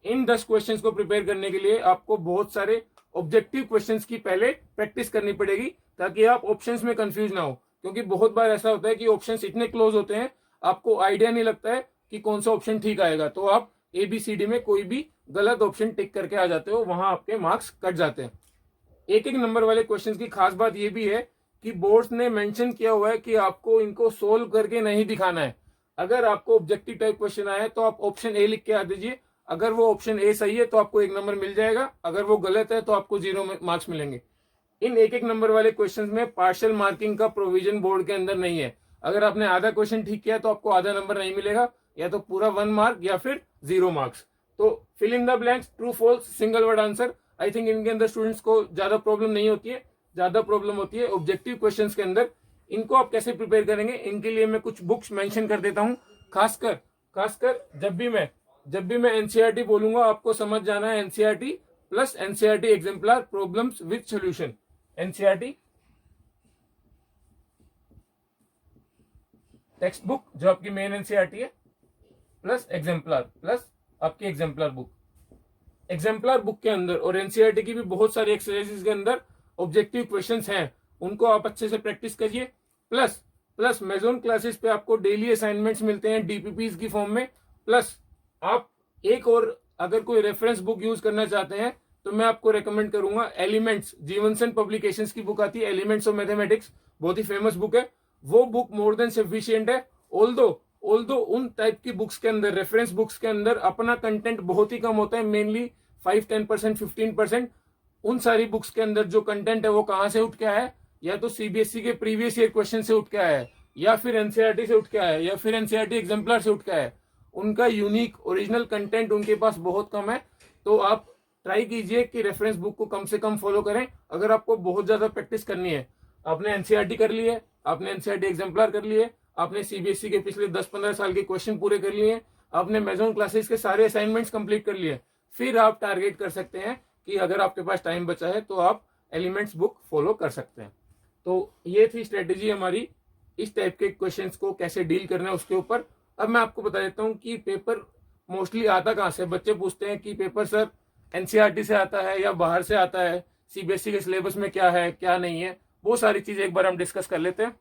इन 10 क्वेश्चंस को प्रिपेयर करने के लिए आपको बहुत सारे ऑब्जेक्टिव क्वेश्चंस की पहले प्रैक्टिस करनी पड़ेगी, ताकि आप ऑप्शंस में कंफ्यूज ना हो, क्योंकि बहुत बार ऐसा होता है कि ऑप्शंस इतने क्लोज होते हैं आपको आइडिया नहीं लगता है कि कौन सा ऑप्शन ठीक आएगा, तो आप ABCD में कोई भी गलत ऑप्शन टिक करके आ जाते हो, वहां आपके मार्क्स कट जाते हैं। एक एक नंबर वाले क्वेश्चंस की खास बात यह भी है कि बोर्ड्स ने मेंशन किया हुआ है कि आपको इनको सोल्व करके नहीं दिखाना है। अगर आपको ऑब्जेक्टिव टाइप क्वेश्चन आया तो आप ऑप्शन ए लिख के आ दीजिए, अगर वो ऑप्शन ए सही है तो आपको 1 नंबर मिल जाएगा, अगर वो गलत है तो आपको 0 मार्क्स मिलेंगे। इन एक एक नंबर वाले क्वेश्चंस में पार्शियल मार्किंग का प्रोविजन बोर्ड के अंदर नहीं है। अगर आपने आधा क्वेश्चन ठीक किया तो आपको आधा नंबर नहीं मिलेगा, या तो पूरा 1 मार्क या फिर 0 मार्क्स। तो fill in the blanks, true false, single word answer. I think इनके अंदर स्टूडेंट्स को ज्यादा प्रॉब्लम नहीं होती है, ज्यादा प्रॉब्लम होती है ऑब्जेक्टिव क्वेश्चंस के अंदर। इनको आप कैसे प्रिपेयर करेंगे, इनके लिए मैं कुछ बुक्स मेंशन कर देता हूं। खासकर जब भी मैं एनसीईआरटी बोलूंगा आपको समझ जाना है NCERT plus NCERT exemplar problems with solution. NCERT text book जो आपकी मेन एनसीईआरटी है, प्लस एग्जाम्पलर, प्लस आपकी एग्जाम्पलर बुक। एग्जाम्पलर बुक के अंदर और एनसीईआरटी की भी बहुत सारी एक्सरसाइजेस के अंदर ऑब्जेक्टिव क्वेश्चंस हैं, उनको आप अच्छे से प्रैक्टिस करिए। प्लस मेजोन क्लासेस पे आपको डेली असाइनमेंट्स मिलते हैं डीपीपीज की फॉर्म में। प्लस आप एक और अगर कोई रेफरेंस बुक यूज करना चाहते हैं तो मैं आपको रेकमेंड करूंगा एलिमेंट्स, जीवनसन पब्लिकेशंस की बुक आती है एलिमेंट्स ऑफ मैथमेटिक्स, बहुत ही फेमस बुक है। वो बुक मोर देन सफिशिएंट है। ऑल्दो उन टाइप की बुक्स के अंदर, रेफरेंस बुक्स के अंदर अपना कंटेंट बहुत ही कम होता है, मेनली 5-10%, 15%। उन सारी बुक्स के अंदर जो कंटेंट है वो कहां से उठ के आया है, या तो सीबीएसई के प्रीवियस ईयर क्वेश्चन से उठ के आया है, या फिर एनसीईआरटी से उठ के आया है, या फिर एनसीईआरटी एग्जाम्पलर से उठ के आया है। उनका यूनिक ओरिजिनल कंटेंट उनके पास बहुत कम है, तो आप ट्राई कीजिए कि रेफरेंस बुक को कम से कम फॉलो करें। अगर आपको बहुत ज्यादा प्रैक्टिस करनी है, आपने एनसीईआरटी कर ली है, आपने एनसीईआरटी एग्जाम्पलर कर लिए, आपने सीबीएसई के पिछले 10-15 साल के क्वेश्चन पूरे कर लिए, आपने मेजोन क्लासेस के सारे असाइनमेंट्स कंप्लीट कर लिए, फिर आप टारगेट कर सकते हैं कि अगर आपके पास टाइम बचा है तो आप एलिमेंट्स बुक फॉलो कर सकते हैं। तो ये थी स्ट्रेटेजी हमारी इस टाइप के क्वेश्चंस को कैसे डील करना है उसके ऊपर। अब मैं आपको बता देता हूँ कि पेपर मोस्टली आता कहाँ से। बच्चे पूछते हैं कि पेपर सर एनसीईआरटी से आता है या बाहर से आता है, सीबीएसई के सिलेबस में क्या है क्या नहीं है, वो सारी चीजें एक बार हम डिस्कस कर लेते हैं।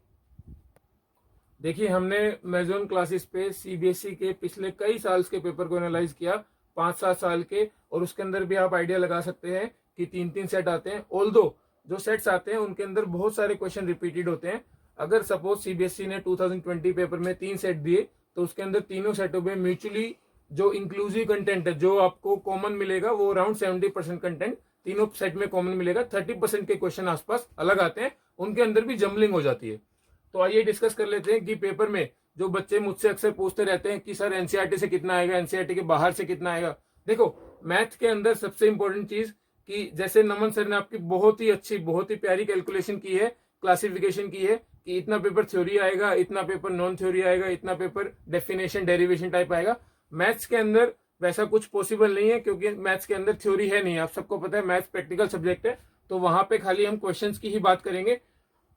देखिए, हमने मेजोन क्लासेस पे सीबीएसई के पिछले कई साल के पेपर को एनालाइज किया, 5-7 साल के, और उसके अंदर भी आप आइडिया लगा सकते हैं कि 3-3 सेट आते हैं। ऑल्दो जो सेट्स आते हैं उनके अंदर बहुत सारे क्वेश्चन रिपीटेड होते हैं। अगर सपोज सीबीएसई ने 2020 पेपर में 3 सेट दिए तो उसके अंदर तीनों सेटों में म्यूचुअली जो इंक्लूसिव कंटेंट है, जो आपको कॉमन मिलेगा, वो अराउंड 70% कंटेंट तीनों सेट में कॉमन मिलेगा। 30% के क्वेश्चन आसपास अलग आते हैं, उनके अंदर भी जम्बलिंग हो जाती है। तो आइए डिस्कस कर लेते हैं कि पेपर में जो बच्चे मुझसे अक्सर पूछते रहते हैं कि सर एनसीईआरटी से कितना आएगा, एनसीईआरटी के बाहर से कितना आएगा। देखो, मैथ के अंदर सबसे इंपॉर्टेंट चीज कि जैसे नमन सर ने आपकी बहुत ही अच्छी, बहुत ही प्यारी कैलकुलेशन की है, क्लासिफिकेशन की है कि इतना पेपर थ्योरी आएगा, इतना पेपर नॉन थ्योरी आएगा, इतना पेपर डेफिनेशन डेरिवेशन टाइप आएगा। मैथ्स के अंदर वैसा कुछ पॉसिबल नहीं है, क्योंकि मैथ्स के अंदर थ्योरी है नहीं। आप सबको पता है मैथ्स प्रैक्टिकल सब्जेक्ट है, तो वहां पे खाली हम क्वेश्चंस की ही बात करेंगे।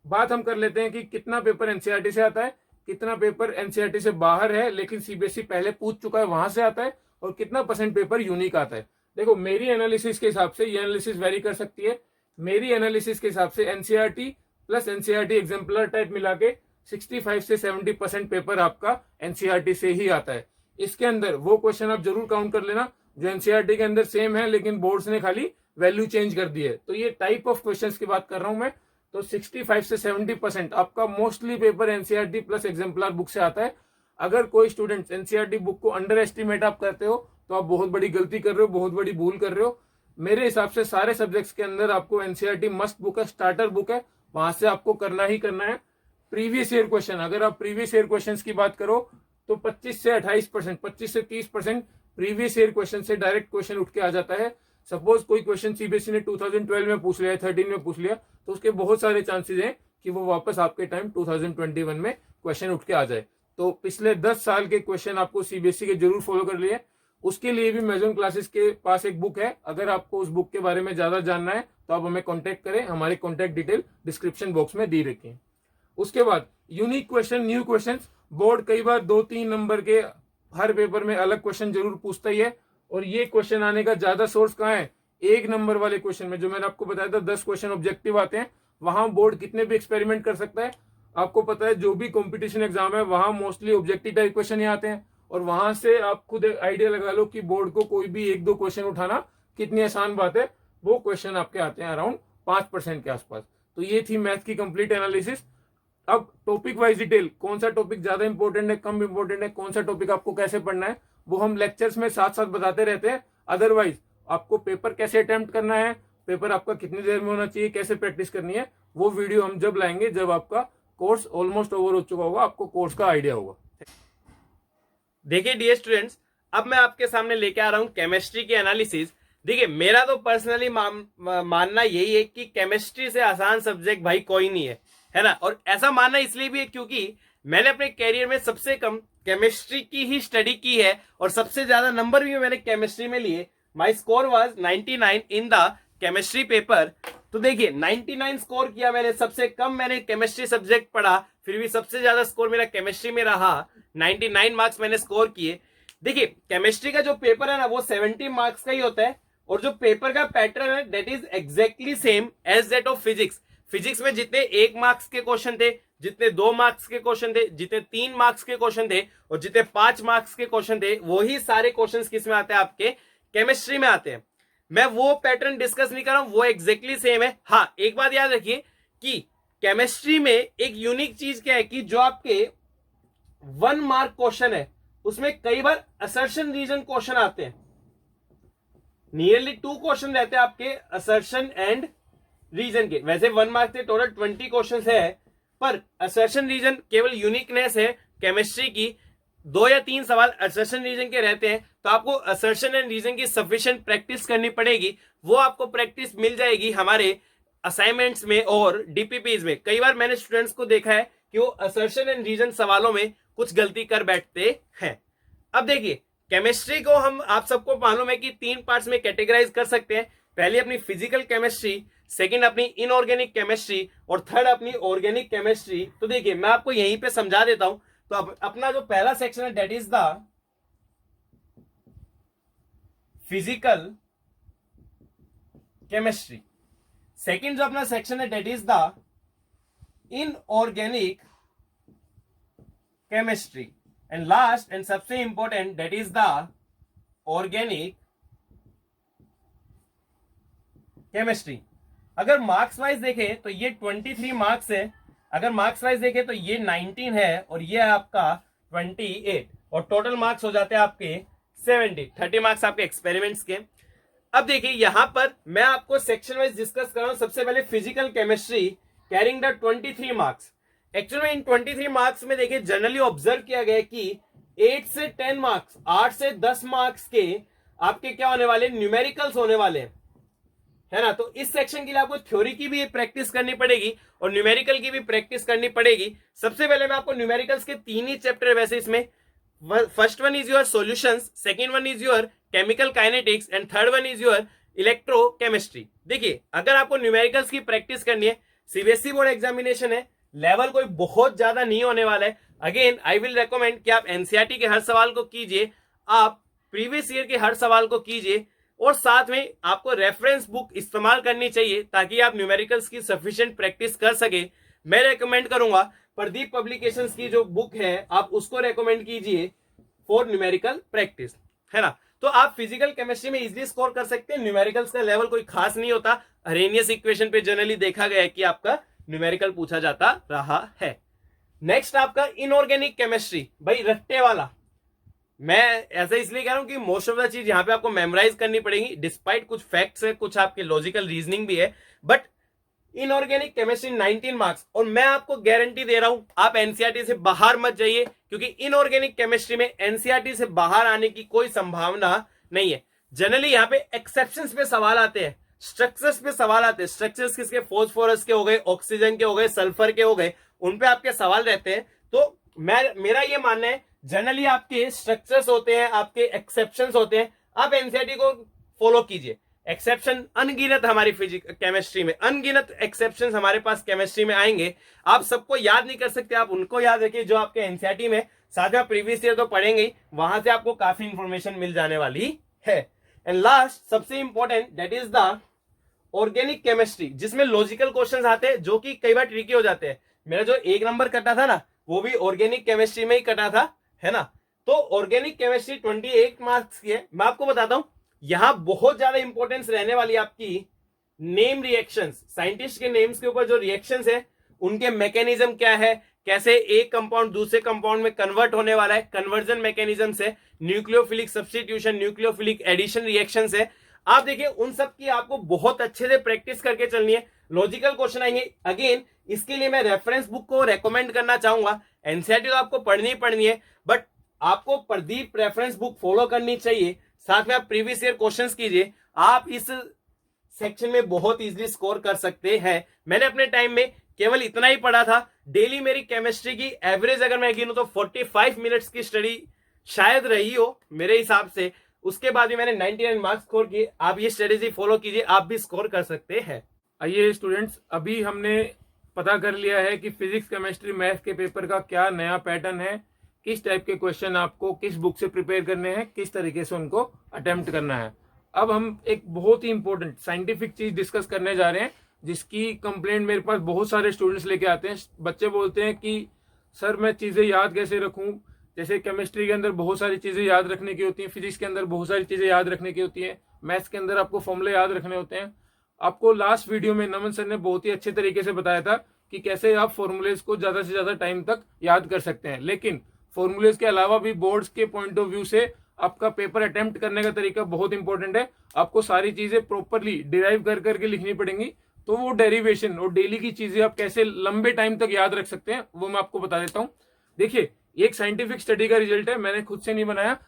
बात हम कर लेते हैं कि कितना पेपर एनसीईआरटी से आता है, कितना पेपर एनसीईआरटी से बाहर है लेकिन सीबीएसई पहले पूछ चुका है वहां से आता है, और कितना परसेंट पेपर यूनिक आता है। देखो, मेरी एनालिसिस के हिसाब से, ये एनालिसिस वेरी कर सकती है, मेरी एनालिसिस के हिसाब से NCERT plus NCERT exemplar type मिला के 65 से 70% पेपर आपका एनसीईआरटी से ही आता है। इसके अंदर वो क्वेश्चन आप जरूर काउंट कर लेना जो एनसीईआरटी के अंदर सेम है लेकिन बोर्ड्स ने खाली वैल्यू चेंज कर दी है। तो ये टाइप ऑफ क्वेश्चंस की बात कर रहा हूं मैं। तो 65 से 70% आपका mostly paper NCERT plus exemplar book से आता है। अगर कोई स्टूडेंट एनसीईआरटी बुक को अंडर एस्टिमेट आप करते हो तो आप बहुत बड़ी गलती कर रहे हो, बहुत बड़ी भूल कर रहे हो। मेरे हिसाब से सारे सब्जेक्ट्स के अंदर आपको एनसीईआरटी मस्ट बुक है, स्टार्टर बुक है, वहां से आपको करना ही करना है। प्रीवियस ईयर क्वेश्चन, अगर आप प्रीवियस ईयर क्वेश्चन की बात करो तो 25 से 28%, 25 से 30% प्रीवियस ईयर क्वेश्चन से डायरेक्ट क्वेश्चन उठ के आ जाता है। सपोज कोई क्वेश्चन सीबीएसई ने 2012 में पूछ लिया, 13 में पूछ लिया, तो उसके बहुत सारे चांसेस हैं कि वो वापस आपके टाइम 2021 में क्वेश्चन उठ के आ जाए। तो पिछले 10 साल के क्वेश्चन आपको सीबीएसई के जरूर फॉलो कर लिए। उसके लिए भी मेजोन क्लासेस के पास एक बुक है, अगर आपको उस बुक के बारे में ज्यादा जानना है तो आप हमें कॉन्टेक्ट करें, हमारी कॉन्टेक्ट डिटेल डिस्क्रिप्शन बॉक्स में दी रखी है। उसके बाद unique question, new question, board कई बार 2-3 नंबर के हर पेपर में अलग क्वेश्चन जरूर पूछता ही है। और ये क्वेश्चन आने का ज्यादा सोर्स कहाँ है? 1 नंबर वाले क्वेश्चन में। जो मैंने आपको बताया था 10 क्वेश्चन ऑब्जेक्टिव आते हैं, वहां बोर्ड कितने भी एक्सपेरिमेंट कर सकता है। आपको पता है जो भी कॉम्पिटिशन एग्जाम है वहां मोस्टली ऑब्जेक्टिव टाइप क्वेश्चन ही आते हैं, और वहां से आप खुद आइडिया लगा लो कि बोर्ड को कोई भी 1-2 क्वेश्चन उठाना कितनी आसान बात है। वो क्वेश्चन आपके आते हैं अराउंड 5% के आसपास। तो ये थी मैथ की कंप्लीट एनालिसिस। अब टॉपिक वाइज डिटेल, कौन सा टॉपिक ज्यादा इंपॉर्टेंट है, कम इंपॉर्टेंट है, कौन सा टॉपिक आपको कैसे पढ़ना है, वो हम लेक्चर्स में साथ साथ बताते रहते हैं। अदरवाइज आपको पेपर कैसे अटेम्प्ट करना है, पेपर आपका कितनी देर में होना चाहिए, कैसे प्रैक्टिस करनी है, वो वीडियो हम जब लाएंगे जब आपका कोर्स ऑलमोस्ट ओवर हो चुका होगा, आपको कोर्स का आइडिया होगा। देखिए डियर स्टूडेंट्स, अब मैं आपके सामने लेके आ रहा हूं केमिस्ट्री की एनालिसिस। देखिए मेरा तो पर्सनली मानना यही है कि केमिस्ट्री से आसान सब्जेक्ट भाई कोई नहीं है ना। और ऐसा मानना इसलिए भी है क्योंकि मैंने अपने कैरियर में सबसे कम केमिस्ट्री की ही स्टडी की है और सबसे ज्यादा नंबर भी मैंने केमिस्ट्री में लिए। माई score was 99 in the chemistry paper. तो देखिए 99 स्कोर किया मैंने, सबसे कम मैंने केमिस्ट्री सब्जेक्ट पढ़ा, फिर भी सबसे ज्यादा स्कोर मेरा केमिस्ट्री में रहा। 99 मार्क्स मैंने स्कोर किए। देखिए केमिस्ट्री का जो पेपर है ना वो 70 मार्क्स का ही होता है, और जो पेपर का पैटर्न है that is exactly same as that of physics. Physics में जितने 1 मार्क्स के क्वेश्चन थे, जितने 2 मार्क्स के क्वेश्चन थे, जितने 3 मार्क्स के क्वेश्चन थे और जितने 5 मार्क्स के क्वेश्चन थे, वही सारे क्वेश्चन किस में आते हैं? आपके केमिस्ट्री में आते हैं। मैं वो पैटर्न डिस्कस नहीं कर रहा हूं, वो एग्जैक्टली सेम है। हाँ, एक बात याद रखिए कि केमिस्ट्री में एक यूनिक चीज क्या है कि जो आपके 1 मार्क क्वेश्चन है उसमें कई बार असर्शन रीजन क्वेश्चन आते हैं। नियरली 2 क्वेश्चन रहते हैं आपके असर्शन एंड रीजन के। वैसे 1 मार्क से टोटल 20 क्वेश्चन है, पर असर्शन रीजन केवल यूनिकनेस है केमिस्ट्री की। 2 या 3 सवाल असर्शन रीजन के रहते हैं, तो आपको असर्शन एंड रीजन की सफिशिएंट प्रैक्टिस करनी पड़ेगी। वो आपको प्रैक्टिस मिल जाएगी हमारे असाइनमेंट्स में और डीपीपीज में। कई बार मैंने स्टूडेंट्स को देखा है कि वो असर्शन एंड रीजन सवालों में कुछ गलती कर बैठते हैं। अब देखिए केमिस्ट्री को हम, आप सबको मालूम है कि 3 पार्ट्स में कैटेगराइज कर सकते हैं। पहली अपनी फिजिकल केमिस्ट्री, सेकंड अपनी इनऑर्गेनिक केमिस्ट्री और थर्ड अपनी ऑर्गेनिक केमिस्ट्री। तो देखिए मैं आपको यहीं पे समझा देता हूं। तो अब अपना जो पहला सेक्शन है that is the physical chemistry. Second जो अपना सेक्शन है that is the inorganic chemistry, and last and सबसे important that is the organic chemistry. अगर मार्क्स वाइज देखें तो ये 23 मार्क्स है, अगर मार्क्स वाइज देखें तो ये 19 है और ये है आपका 28, और टोटल मार्क्स हो जाते हैं आपके 70। 30 मार्क्स आपके एक्सपेरिमेंट्स के। अब देखिए यहां पर मैं आपको सेक्शन वाइज डिस्कस कर रहा हूं। सबसे पहले physical chemistry carrying the 23 marks. Actually में इन 23 मार्क्स में देखिए जनरली ऑब्जर्व किया गया कि 8 से 10 मार्क्स, 8 से 10 मार्क्स के आपके क्या होने वाले? न्यूमेरिकल्स होने वाले हैं, है ना। तो इस सेक्शन के लिए आपको थ्योरी की भी प्रैक्टिस करनी पड़ेगी और न्यूमेरिकल की भी प्रैक्टिस करनी पड़ेगी। सबसे पहले मैं आपको न्यूमेरिकल्स के 3 ही चैप्टर वैसे इसमें, first one is your solutions, second one is your chemical kinetics and third one is your electrochemistry. देखिए अगर आपको न्यूमेरिकल्स की प्रैक्टिस करनी है, सीबीएसई बोर्ड एग्जामिनेशन है, लेवल कोई बहुत ज्यादा नहीं होने वाला है। अगेन आई विल रेकमेंड कि आप एनसीईआरटी के हर सवाल को कीजिए, आप प्रीवियस ईयर के हर सवाल को कीजिए, और साथ में आपको रेफरेंस बुक इस्तेमाल करनी चाहिए ताकि आप न्यूमेरिकल्स की सफिशिएंट प्रैक्टिस कर सके। मैं रेकमेंड करूंगा प्रदीप पब्लिकेशंस की जो बुक है आप उसको रेकमेंड कीजिए। फॉर न्यूमेरिकल प्रैक्टिस, है ना। तो आप फिजिकल केमिस्ट्री में इजीली स्कोर कर सकते हैं। न्यूमेरिकल्स का लेवल कोई खास नहीं होता। अरेनियस इक्वेशन पे जनरली देखा गया है कि आपका न्यूमेरिकल पूछा जाता रहा है। नेक्स्ट आपका इनऑर्गेनिक केमिस्ट्री, भाई रट्टे वाला। मैं ऐसा इसलिए कह रहा हूं कि मोस्ट ऑफ द चीज यहां पे आपको मेमोराइज करनी पड़ेगी, डिस्पाइट कुछ फैक्ट्स है, कुछ आपके लॉजिकल रीजनिंग भी है, बट इनऑर्गेनिक केमिस्ट्री 19 मार्क्स। और मैं आपको गारंटी दे रहा हूं आप एनसीईआरटी से बाहर मत जाइए, क्योंकि इनऑर्गेनिक केमिस्ट्री में एनसीईआरटी से बाहर आने की कोई संभावना नहीं है। जनरली यहाँ पे एक्सेप्शंस पे सवाल आते हैं, स्ट्रक्चर्स पे सवाल आते हैं। स्ट्रक्चर्स किसके? फॉस्फोरस के हो गए, ऑक्सीजन के हो गए, सल्फर के हो गए, उन पे आपके सवाल रहते हैं। तो मेरा ये मानना है जनरली आपके स्ट्रक्चर्स होते हैं, आपके एक्सेप्शंस होते हैं, आप एनसीईआरटी को फॉलो कीजिए। एक्सेप्शन अनगिनत हमारी फिजिक्स केमिस्ट्री में, अनगिनत एक्सेप्शंस हमारे पास केमिस्ट्री में आएंगे। आप सबको याद नहीं कर सकते, आप उनको याद रखिए जो आपके एनसीईआरटी में, साथ में प्रीवियस ईयर तो पढ़ेंगे ही, वहां से आपको काफी इंफॉर्मेशन मिल जाने वाली है। एंड लास्ट सबसे important, that is the organic chemistry, जिसमें लॉजिकल क्वेश्चंस आते हैं जो कि कई बार ट्रिकी हो जाते हैं। मेरा जो 1 नंबर कटा था ना, वो भी ऑर्गेनिक केमिस्ट्री में ही कटा था, है ना। तो ऑर्गेनिक केमिस्ट्री 28 मार्क्स की है। मैं आपको बताता हूं यहां बहुत ज्यादा इंपॉर्टेंस रहने वाली आपकी नेम रिएक्शंस, साइंटिस्ट के नेम्स के ऊपर जो रिएक्शंस है उनके मैकेनिज्म क्या है, कैसे एक कंपाउंड दूसरे कंपाउंड में कन्वर्ट होने वाला है, कन्वर्जन मैकेनिज्म से, nucleophilic substitution, nucleophilic addition reaction है। आप देखिए उन सब की आपको बहुत अच्छे से प्रैक्टिस करके चलनी है। लॉजिकल क्वेश्चन आएंगे, अगेन इसके लिए मैं रेफरेंस बुक को रेकमेंड करना चाहूंगा। एनसीईआरटी तो आपको पढ़नी ही पढ़नी है, बट आपको प्रदीप रेफरेंस बुक फॉलो करनी चाहिए। साथ में आप प्रीवियस ईयर क्वेश्चंस कीजिए, आप इस सेक्शन में बहुत इजीली स्कोर कर सकते हैं। मैंने अपने टाइम में केवल इतना ही पढ़ा था। डेली मेरी केमिस्ट्री की एवरेज अगर मैं गिनूं तो 45 मिनट्स की स्टडी शायद रही हो मेरे हिसाब से। उसके बाद भी मैंने 99 मार्क्स स्कोर किए। आप ये स्ट्रेटेजी फॉलो कीजिए, आप भी स्कोर कर सकते हैं। आइए स्टूडेंट्स, अभी हमने पता कर लिया है कि फिजिक्स केमिस्ट्री मैथ के पेपर का क्या नया पैटर्न है, किस टाइप के क्वेश्चन आपको किस बुक से प्रिपेयर करने हैं, किस तरीके से उनको अटेम्प्ट करना है। अब हम एक बहुत ही इंपॉर्टेंट साइंटिफिक चीज डिस्कस करने जा रहे हैं, जिसकी कंप्लेंट मेरे पास बहुत सारे स्टूडेंट्स लेके आते हैं। बच्चे बोलते हैं कि सर मैं चीजें याद कैसे रखूं, जैसे केमिस्ट्री के अंदर बहुत सारी चीजें याद रखने की होती हैं, फिजिक्स के अंदर बहुत सारी चीजें याद रखने की होती है, मैथ्स के अंदर आपको फॉर्मूले याद रखने होते हैं। आपको लास्ट वीडियो में नमन सर ने बहुत ही अच्छे तरीके से बताया था कि कैसे आप फॉर्मूलेज को ज्यादा से ज्यादा टाइम तक याद कर सकते हैं। लेकिन फॉर्मूलेज के अलावा भी बोर्ड्स के पॉइंट ऑफ व्यू से आपका पेपर अटेम्प्ट करने का तरीका बहुत इंपॉर्टेंट है। आपको सारी चीजें प्रॉपरली डिराइव कर करके लिखनी पड़ेंगी, तो वो डेरिवेशन और डेली की चीजें आप कैसे लंबे टाइम तक याद रख सकते हैं वो मैं आपको बता देता हूं। देखिए, ये एक साइंटिफिक स्टडी का रिजल्ट है, मैंने खुद से नहीं बनाया।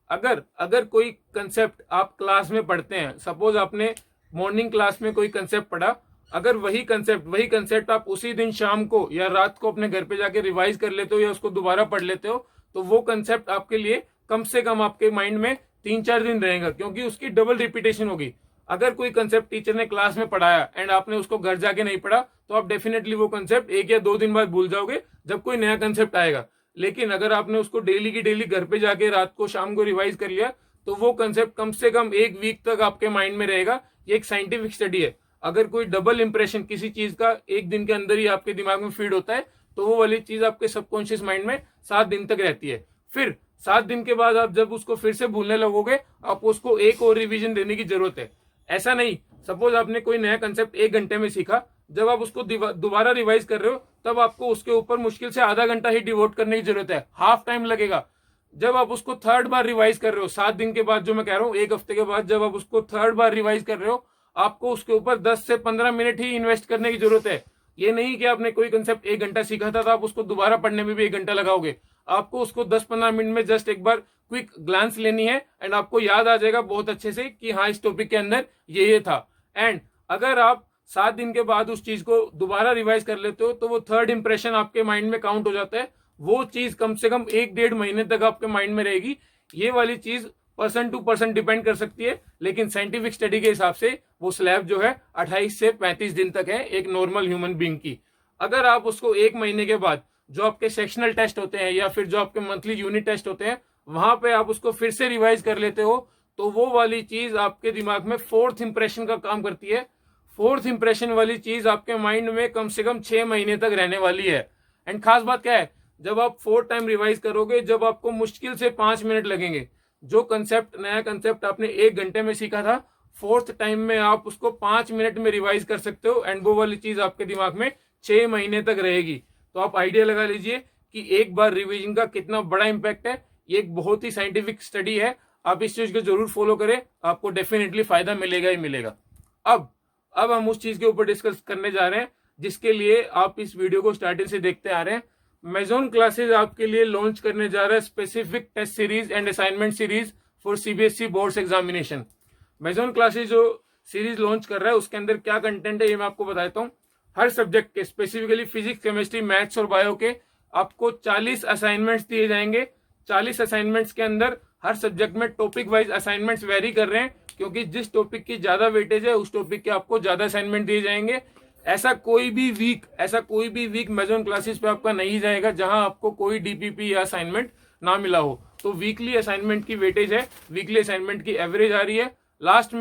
अगर कोई कंसेप्ट आप क्लास में पढ़ते हैं, सपोज आपने मॉर्निंग क्लास में कोई कंसेप्ट पढ़ा, अगर वही कंसेप्ट आप उसी दिन शाम को या रात को अपने घर पे जाके रिवाइज कर लेते हो या उसको दोबारा पढ़ लेते हो, तो वो कंसेप्ट आपके लिए कम से कम आपके माइंड में 3-4 दिन रहेगा, क्योंकि उसकी डबल रिपीटेशन होगी। अगर कोई कंसेप्ट टीचर ने क्लास में पढ़ाया एंड आपने उसको घर जाके नहीं पढ़ा, तो आप डेफिनेटली वो कंसेप्ट 1 या 2 दिन बाद भूल जाओगे जब कोई नया कंसेप्ट आएगा। लेकिन अगर आपने उसको डेली की डेली घर पे जाके रात को शाम को रिवाइज कर लिया, तो वो कंसेप्ट कम से कम 1 वीक तक आपके माइंड में रहेगा। ये एक साइंटिफिक स्टडी है। अगर कोई डबल इंप्रेशन किसी चीज का 1 दिन के अंदर ही आपके दिमाग में फीड होता है, तो वो वाली चीज आपके सबकॉन्शियस माइंड में 7 दिन तक रहती है। फिर 7 दिन के बाद आप जब उसको फिर से भूलने लगोगे, आपको उसको एक और रिवीजन देने की जरूरत है। ऐसा नहीं, सपोज आपने कोई नया कंसेप्ट 1 घंटे में सीखा, जब आप उसको दोबारा रिवाइज कर रहे हो, तब आपको उसके ऊपर मुश्किल से आधा घंटा ही डिवोट करने की जरूरत है, हाफ टाइम लगेगा। जब आप उसको 3rd बार रिवाइज कर रहे हो, 7 दिन के बाद, जो मैं कह रहा हूँ 1 हफ्ते के बाद, जब आप उसको 3rd बार रिवाइज कर रहे हो, आपको उसके ऊपर 10 से 15 मिनट ही इन्वेस्ट करने की जरूरत है। ये नहीं कि आपने कोई कंसेप्ट 1 घंटा सीखा था तो आप उसको दोबारा पढ़ने में भी 1 घंटा लगाओगे। आपको उसको 10-15 मिनट में जस्ट एक बार क्विक ग्लांस लेनी है एंड आपको याद आ जाएगा बहुत अच्छे से कि हाँ, इस टॉपिक के अंदर ये था। एंड अगर आप 7 दिन के बाद उस चीज को दोबारा रिवाइज कर लेते हो, तो वो 3rd इंप्रेशन आपके माइंड में काउंट हो जाता है। वो चीज कम से कम 1-1.5 महीने तक आपके माइंड में रहेगी। ये वाली चीज पर्सन टू पर्सन डिपेंड कर सकती है, लेकिन साइंटिफिक स्टडी के हिसाब से वो स्लैब जो है 28 से 35 दिन तक है एक नॉर्मल ह्यूमन बीइंग की। अगर आप उसको 1 महीने के बाद, जो आपके सेक्शनल टेस्ट होते हैं या फिर जो आपके मंथली यूनिट टेस्ट होते हैं, वहां पे आप उसको फिर से रिवाइज कर लेते हो, तो वो वाली चीज आपके दिमाग में 4th इंप्रेशन का काम करती है। 4th इंप्रेशन वाली चीज आपके माइंड में कम से कम 6 महीने तक रहने वाली है। एंड खास बात क्या है, जब आप 4th टाइम रिवाइज करोगे, जब आपको मुश्किल से 5 मिनट लगेंगे। जो कंसेप्ट, नया कंसेप्ट आपने 1 घंटे में सीखा था, 4th टाइम में आप उसको 5 मिनट में रिवाइज कर सकते हो, एंड वो वाली चीज आपके दिमाग में 6 महीने तक रहेगी। तो आप आइडिया लगा लीजिए कि एक बार रिवीजन का कितना बड़ा इंपैक्ट है। ये एक बहुत ही साइंटिफिक स्टडी है, आप इस चीज को जरूर फॉलो करें, आपको डेफिनेटली फायदा मिलेगा ही मिलेगा। अब हम उस चीज के ऊपर डिस्कस करने जा रहे हैं जिसके लिए आप इस वीडियो को स्टार्टिंग से देखते आ रहे हैं। मेजोन क्लासेस आपके लिए लॉन्च करने जा रहा है specific test series and assignment series for CBSE boards examination. मेजोन क्लासेस जो सीरीज लॉन्च कर रहा है उसके अंदर क्या कंटेंट है ये मैं आपको बता देता हूँ। हर सब्जेक्ट के, स्पेसिफिकली फिजिक्स, केमिस्ट्री, मैथ्स और बायो के आपको 40 असाइनमेंट्स दिए जाएंगे। 40 असाइनमेंट्स के अंदर हर सब्जेक्ट में टॉपिक वाइज असाइनमेंट्स वेरी कर रहे हैं, क्योंकि जिस टॉपिक की ज्यादा वेटेज है उस टॉपिक के आपको ज्यादा असाइनमेंट दिए जाएंगे। ऐसा कोई भी वीक मेजोन क्लासेस पे आपका नहीं जाएगा जहां आपको कोई डीपीपी या असाइनमेंट ना मिला हो। तो वीकली असाइनमेंट की वेटेज है, वीकली असाइनमेंट की एवरेज आ रही है। लास्ट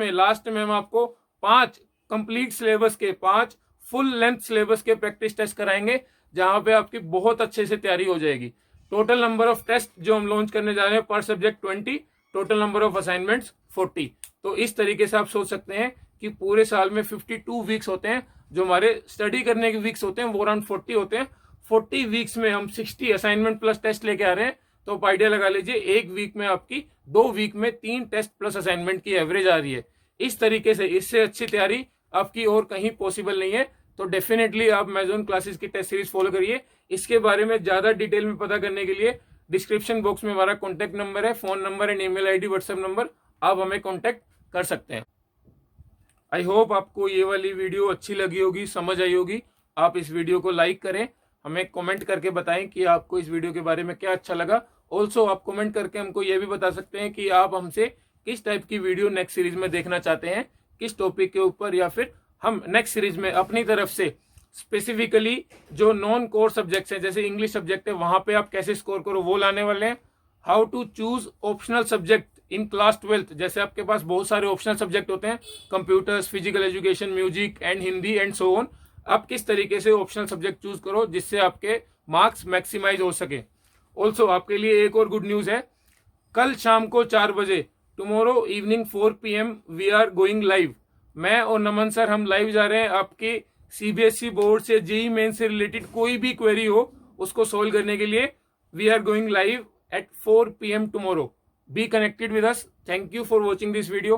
में हम आपको 5 कंप्लीट सिलेबस के, 5 फुल लेंथ सिलेबस के प्रैक्टिस टेस्ट कराएंगे, जहां पे आपकी बहुत अच्छे से तैयारी हो जाएगी। टोटल नंबर ऑफ टेस्ट जो हम लॉन्च करने जा रहे हैं पर subject 20, total number of assignments 40। तो इस तरीके से आप सोच सकते हैं कि पूरे साल में 52 वीक्स होते हैं, जो हमारे स्टडी करने के वीक्स होते हैं वो अराउंड 40 होते हैं। 40 वीक्स में हम 60 असाइनमेंट प्लस टेस्ट लेके आ रहे हैं। तो आप आइडिया लगा लीजिए, एक वीक में आपकी 2 वीक में 3 टेस्ट प्लस असाइनमेंट की एवरेज आ रही है। इस तरीके से, इससे अच्छी तैयारी आपकी और कहीं पॉसिबल नहीं है। तो डेफिनेटली आप मेजोन क्लासेस की टेस्ट सीरीज फॉलो करिए। इसके बारे में ज्यादा डिटेल में पता करने के लिए डिस्क्रिप्शन बॉक्स में हमारा कॉन्टैक्ट नंबर है, phone number and email ID, WhatsApp number, आप हमें कॉन्टैक्ट कर सकते हैं। आई होप आपको ये वाली वीडियो अच्छी लगी होगी, समझ आई होगी। आप इस वीडियो को लाइक करें, हमें कमेंट करके बताएं कि आपको इस वीडियो के बारे में क्या अच्छा लगा। ऑल्सो आप कमेंट करके हमको ये भी बता सकते हैं कि आप हमसे किस टाइप की वीडियो नेक्स्ट सीरीज में देखना चाहते हैं, किस टॉपिक के ऊपर, या फिर हम नेक्स्ट सीरीज में अपनी तरफ से स्पेसिफिकली जो नॉन कोर सब्जेक्ट्स हैं, जैसे इंग्लिश सब्जेक्ट है, वहां पे आप कैसे स्कोर करो वो लाने वाले हैं। How to choose optional subject in class 12, जैसे आपके पास बहुत सारे ऑप्शनल सब्जेक्ट होते हैं, computers, physical education, music and Hindi and so on. आप किस तरीके से ऑप्शनल सब्जेक्ट चूज करो जिससे आपके मार्क्स मैक्सिमाइज हो सके। ऑल्सो आपके लिए एक और गुड न्यूज है, कल शाम को 4 बजे, tomorrow evening 4 PM we are going live. मैं और नमन सर हम लाइव जा रहे हैं। आपके सीबीएसई बोर्ड से, जेईई मेन से रिलेटेड कोई भी क्वेरी हो उसको सोल्व करने के लिए we are going live at 4 PM tomorrow. Be connected with us. Thank you for watching this video.